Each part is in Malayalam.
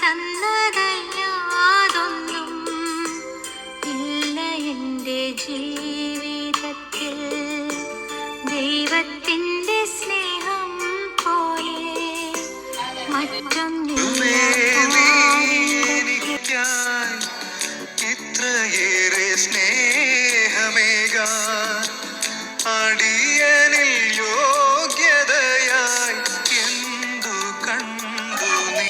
തന്നതല്ലാതൊന്നും ഇല്ല എൻ്റെ ജീവിതത്തിൽ. ദൈവത്തിൻ്റെ സ്നേഹം പോലെ മറ്റൊന്നില്ല. ഇത്രയേറെ സ്നേഹമേകാൻ അടിയനിൽ യോഗ്യതയായി എന്തു കണ്ടു നീ.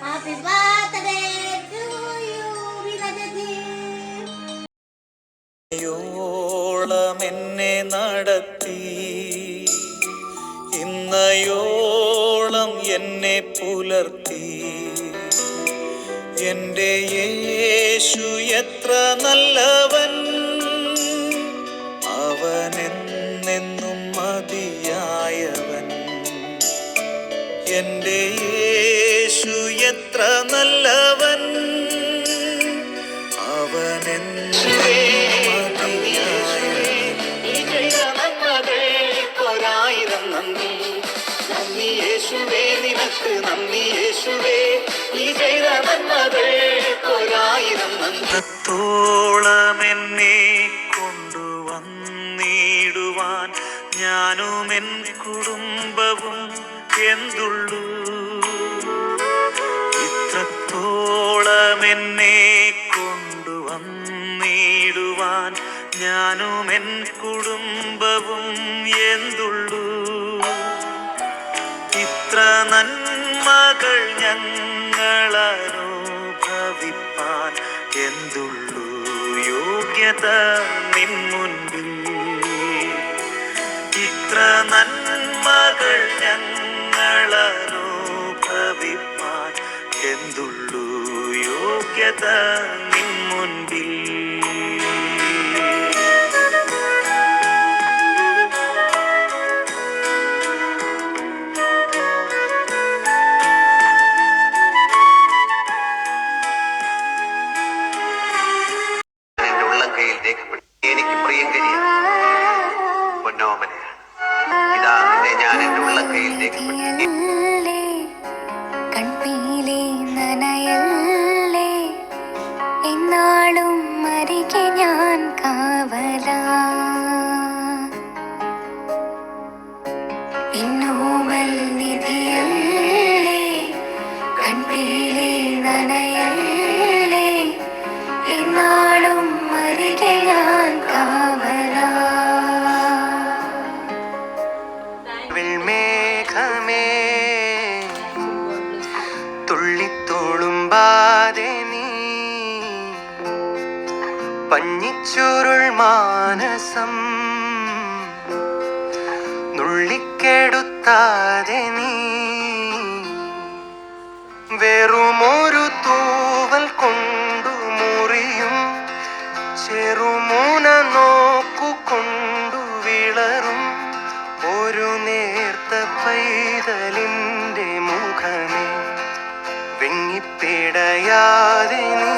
Happy birthday to you, Vinajati. യോളം എന്നെ നടത്തി, ഇന്നയോളം എന്നെ പുലർത്തി. എൻ്റെ യേശു എത്ര നല്ലവൻ, അവനെന്നെന്നും മതിയായവൻ. എൻ്റെ യേശു എത്ര നല്ലവൻ, അവനെന്നും മതിയായവൻ. ഒരായിരം നന്ദി, നന്ദി യേശുവേ, നിനക്ക് നന്ദി യേശുവേ. ഈ ചെയ്ത നന്മകൾക്കൊരായിരം നന്ദിത്തോളം എന്നെ കൊണ്ടുവന്നിടുവാൻ ഞാനും എൻ കുടുംബവും എന്തുള്ളൂ. ഇത്രത്തോളം എന്നെ കൊണ്ടുവന്നിടുവാൻ ഞാനും എൻ കുടുംബവും എന്തുള്ളൂ. ഇത്ര നന്മകൾ ഞങ്ങളനുഭവിപ്പാൻ എന്തുള്ളൂ യോഗ്യത നിൻ മുൻപിൽ. ഇത്ര നന്മകൾ ഞങ്ങളനുഭവിപ്പാൻ എന്തുള്ളൂ യോഗ്യത നിൻ മുൻപിൽ. എനിക്ക് പ്രിയങ്കരിയാണ്, പൊന്നോമനയാണ്. ഇതാ നിന്നെ ഞാൻ എന്റെ ഉള്ളംകൈയിൽ രേഖപ്പെടുത്തി. കൺപീലേ നനയല്ലേ, എന്നാളും അരികെ ഞാൻ കാവലാ. എന്നോമൽ നിധിയല്ലേ, കൺപീലേ നനയല്ലേ, എന്നാളും അരികെ ഞാൻ കാവലാ. വെൾമേഘമേ തുള്ളിത്തോളുമ്പാതെ നീ, പഞ്ഞിച്ചുരുൾ മാനസം നുള്ളിക്കെടുത്താതെ നീ, വെറുമൊരു തൂവൽ കൊണ്ടു മുറിയും ചെറുമൂന നോക്കുകൊണ്ടു വിളറും ഒരു നേർത്ത പൈതലിൻ്റെ മുഖമേ, വെങ്ങിപ്പിടയാതെ നീ